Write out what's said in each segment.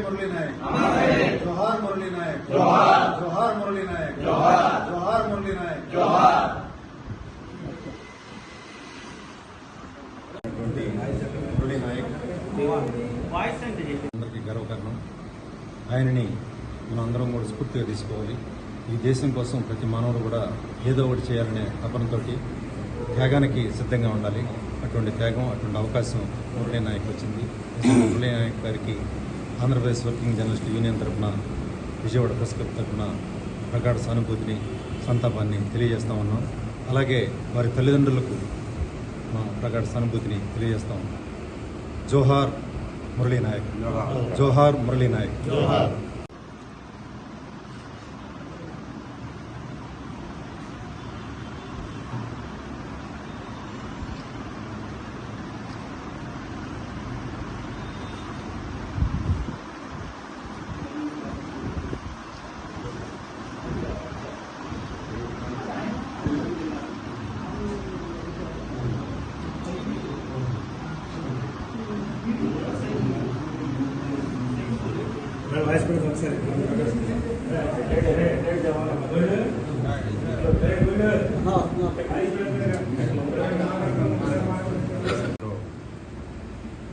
మురళీ నాయక్ జోహార్ మురళీ నాయక్ జోహార్ మురళీ నాయక్ జోహార్ మురళీ నాయక్ మురళీ నాయక్ అందరికీ గర్వకారణం. ఆయనని మనం అందరం కూడా స్ఫూర్తిగా తీసుకోవాలి. ఈ దేశం కోసం ప్రతి మానవుడు కూడా ఏదో ఒకటి చేయాలనే తపనతో త్యాగానికి సిద్ధంగా ఉండాలి. అటువంటి త్యాగం, అటువంటి అవకాశం మురళీ నాయక్ వచ్చింది. మురళీ నాయక్ గారికి ఆంధ్రప్రదేశ్ వర్కింగ్ జర్నలిస్ట్ యూనియన్ తరఫున, విజయవాడ ప్రెస్ క్లబ్ తరఫున ప్రగాఢ సానుభూతిని, సంతాపాన్ని తెలియజేస్తా ఉన్నాం. అలాగే వారి తల్లిదండ్రులకు మా ప్రగాఢ సానుభూతిని తెలియజేస్తా ఉన్నాం. జోహార్ మురళీ నాయక్, జోహార్ మురళీ నాయక్.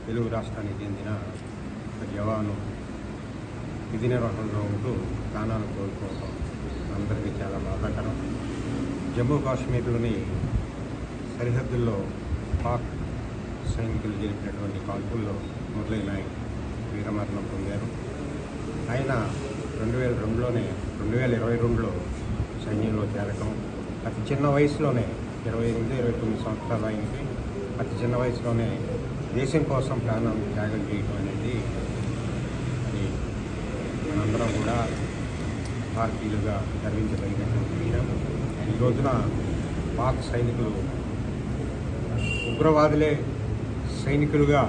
తెలుగు రాష్ట్రానికి చెందిన ఒక జవాను విధి నిర్వహణలో ఉంటూ ప్రాణాలు కోల్పోవడం అందరికీ చాలా బాధాకరం. జమ్మూ కాశ్మీర్లోని సరిహద్దుల్లో పాక్ సైనికులు జరిపినటువంటి కాల్పుల్లో మురళీ నాయక్ వీరమరణం పొందారు. ఆయన 2022లో సైన్యంలో చేరటం, అతి చిన్న వయసులోనే 28-29 సంవత్సరాలు అయింది. అతి చిన్న వయసులోనే దేశం కోసం ప్రాణం త్యాగం చేయడం అనేది అది మనందరం కూడా భారతీయులుగా గర్వించదగినటువంటి విషయం. ఈ రోజున పాక్ సైనికులు ఉగ్రవాదులే సైనికులుగా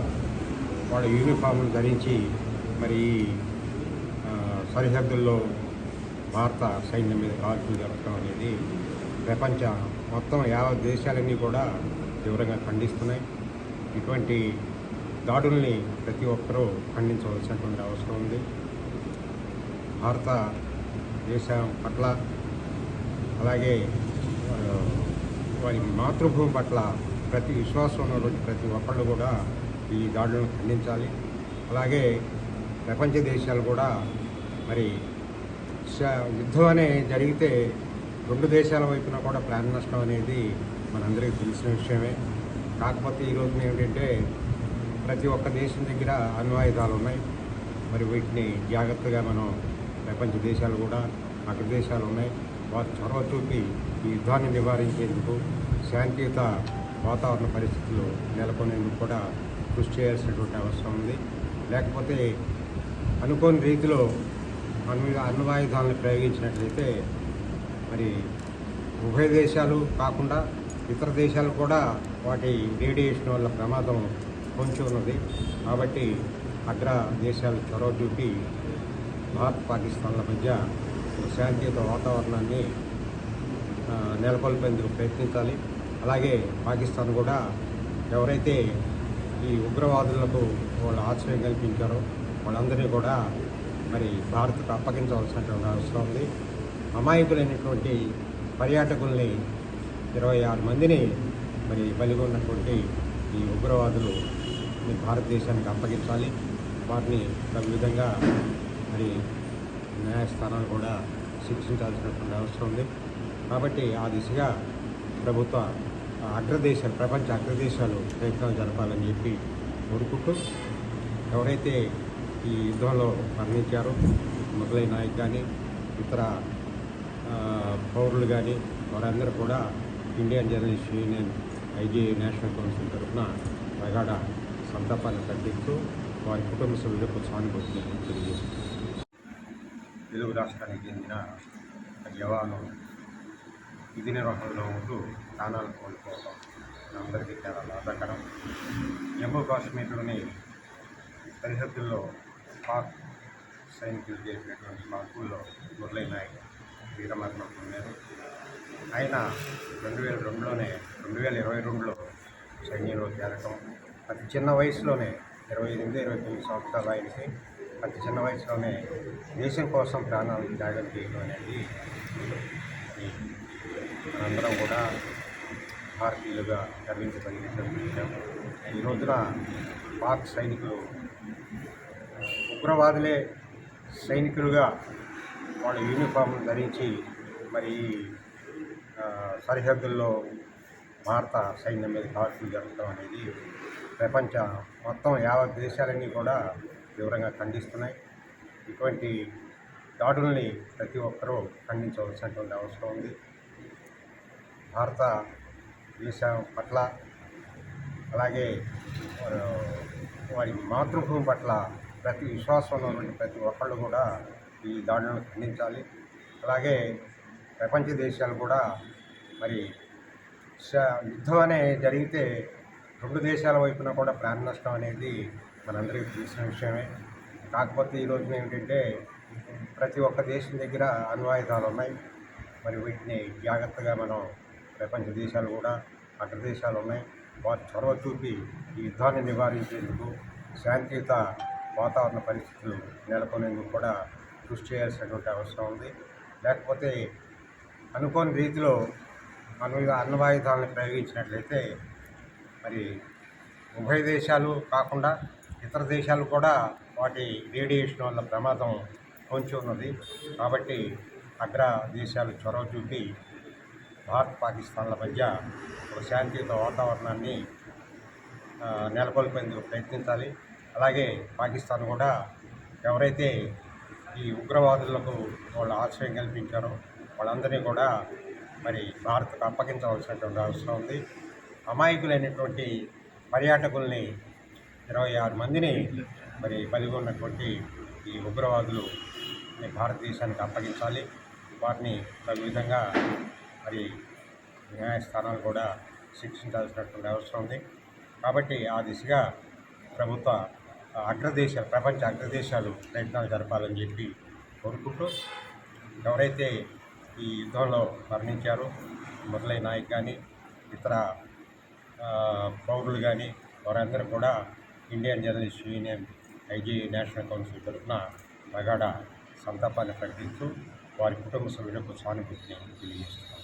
వాళ్ళ యూనిఫామ్లు ధరించి మరి సరిహద్దుల్లో భారత సైన్యం మీద కాల్పులు జరపడం అనేది ప్రపంచ మొత్తం యావత్ దేశాలన్నీ కూడా తీవ్రంగా ఖండిస్తున్నాయి. ఇటువంటి దాడుల్ని ప్రతి ఒక్కరూ ఖండించవలసినటువంటి అవసరం ఉంది. భారత దేశం పట్ల, అలాగే వారి మాతృభూమి పట్ల ప్రతి విశ్వాసం ఉన్నటువంటి ప్రతి ఒక్కళ్ళు కూడా ఈ దాడులను ఖండించాలి. అలాగే ప్రపంచ దేశాలు కూడా మరి యుద్ధం అనే జరిగితే రెండు దేశాల వైపున కూడా ప్రాణ నష్టం అనేది మనందరికీ తెలిసిన విషయమే. కాకపోతే ఈ రోజున ఏమిటంటే ప్రతి ఒక్క దేశం దగ్గర అణ్వాయుధాలు ఉన్నాయి. మరి వీటిని జాగ్రత్తగా మనం ప్రపంచ దేశాలు కూడా, అగ్రదేశాలు ఉన్నాయి, వారు చొరవ చూపి ఈ యుద్ధాన్ని నివారించేందుకు, శాంతియుత వాతావరణ పరిస్థితులు నెలకొనేందుకు కూడా కృషి చేయాల్సినటువంటి అవసరం ఉంది. లేకపోతే అనుకోని రీతిలో అణ్వాయుధాలను ప్రయోగించినట్లయితే మరి ఉభయ దేశాలు కాకుండా ఇతర దేశాలు కూడా వాటి రేడియేషన్ వల్ల ప్రమాదం పొంచి ఉన్నది. కాబట్టి అగ్ర దేశాలు చొరవ చూపి భారత్ పాకిస్తాన్ల మధ్య శాంతియుత వాతావరణాన్ని నెలకొల్పేందుకు ప్రయత్నించాలి. అలాగే పాకిస్తాన్ కూడా ఎవరైతే ఈ ఉగ్రవాదులకు వాళ్ళు ఆశ్రయం కల్పించారో వాళ్ళందరినీ కూడా మరి భారత్కు అప్పగించవలసినటువంటి అవసరం ఉంది. అమాయకులైనటువంటి పర్యాటకుల్ని 26 మందిని మరి బలిగొన్నటువంటి ఈ ఉగ్రవాదులు భారతదేశానికి అప్పగించాలి. వారిని తగు విధంగా మరి న్యాయస్థానాలు కూడా శిక్షించాల్సినటువంటి అవసరం ఉంది. కాబట్టి ఆ దిశగా ప్రభుత్వ అగ్రదేశాలు, ప్రపంచ అగ్రదేశాలు ప్రయత్నాలు జరపాలని చెప్పి కోరుకుంటూ, ఎవరైతే ఈ యుద్ధంలో మరణించారో మురళీ నాయక్ కానీ ఇతర పౌరులు కానీ వారందరూ కూడా Indian journalist union IGI national council తరఫున ప్రగాఢ సంతాపాన్ని ప్రకటిస్తూ వారి కుటుంబ సభ్యులకు సానుభూతిని తెలియజేస్తుంది. తెలుగు రాష్ట్రానికి చెందిన జవాను విధి నిర్వహణలో ఉంటూ ప్రాణాలు కోల్పోవడం అందరికీ చాలా బాధాకరం. జమ్మూ కాశ్మీర్లోని సరిహద్దుల్లో పాక్ సైనికులు జరిపినటువంటి కాల్పుల్లో మురళీ నాయక్ వీరమరణం పొందారు. ఆయన 2022లో సైన్యంలో చేరటం, అతి చిన్న వయసులోనే 28, 29 సంవత్సరాలు ఆయనకి అతి చిన్న వయసులోనే దేశం కోసం ప్రాణాలను త్యాగం చేయడం అనేది ఈ మనందరం కూడా భారతీయులుగా గర్వించగలిగినటువంటి విషయం. ఈ రోజున పాక్ సైనికులు ఉగ్రవాదులే సైనికులుగా వాళ్ళ యూనిఫామ్ ధరించి మరి సరిహద్దుల్లో భారత సైన్యం మీద కాల్పులు జరపడం అనేది ప్రపంచ మొత్తం యావత్ దేశాలన్నీ కూడా తీవ్రంగా ఖండిస్తున్నాయి. ఇటువంటి దాడుల్ని ప్రతి ఒక్కరూ ఖండించవలసినటువంటి అవసరం ఉంది. భారత దేశం పట్ల అలాగే వారి మాతృభూమి పట్ల ప్రతి విశ్వాసంలో ఉన్నటువంటి ప్రతి ఒక్కళ్ళు కూడా ఈ దాడులను ఖండించాలి. అలాగే ప్రపంచ దేశాలు కూడా మరి యుద్ధం అనే జరిగితే రెండు దేశాల వైపున కూడా ప్రాణ నష్టం అనేది మనందరికీ తెలిసిన విషయమే. కాకపోతే ఈ రోజున ఏంటంటే ప్రతి ఒక్క దేశం దగ్గర అణ్వాయుధాలు ఉన్నాయి. మరి వీటిని జాగ్రత్తగా మనం ప్రపంచ దేశాలు కూడా అగ్రదేశాలు ఉన్నాయి. వారు చొరవ చూపి ఈ యుద్ధాన్ని నివారించేందుకు శాంతియుత వాతావరణ పరిస్థితులు నెలకొనేందుకు కూడా కృషి చేయాల్సినటువంటి అవసరం ఉంది. లేకపోతే అనుకోని రీతిలో అణ్వాయుధాలను ప్రయోగించినట్లయితే మరి ఉభయ దేశాలు కాకుండా ఇతర దేశాలు కూడా వాటి రేడియేషన్ వల్ల ప్రమాదం పొంచి ఉన్నది. కాబట్టి అగ్ర దేశాలు చొరవ చూపి భారత్ పాకిస్తాన్ల మధ్య ఒక శాంతియుత వాతావరణాన్ని నెలకొల్పేందుకు ప్రయత్నించాలి. అలాగే పాకిస్తాన్ కూడా ఎవరైతే ఈ ఉగ్రవాదులకు వాళ్ళు ఆశ్రయం కల్పించారో వాళ్ళందరినీ కూడా మరి భారత్కు అప్పగించవలసినటువంటి అవసరం ఉంది. అమాయకులైనటువంటి పర్యాటకుల్ని 26 మందిని మరి బలిగొన్నటువంటి ఈ ఉగ్రవాదులు భారతదేశానికి అప్పగించాలి. వారిని తగు విధంగా మరి న్యాయస్థానాలు కూడా శిక్షించాల్సినటువంటి అవసరం ఉంది. కాబట్టి ఆ దిశగా ప్రభుత్వ ప్రపంచ అగ్రదేశాలు ప్రయత్నాలు జరపాలని చెప్పి కోరుకుంటూ ఎవరైతే ఈ యుద్ధంలో మరణించారో మొదలైన నాయక్ కానీ ఇతర పౌరులు కానీ వారందరూ కూడా Indian journalist union IG national council తరఫున ప్రగాఢ సంతాపాన్ని ప్రకటిస్తూ వారి కుటుంబ సభ్యులకు సానుభూతిని తెలియజేస్తున్నారు.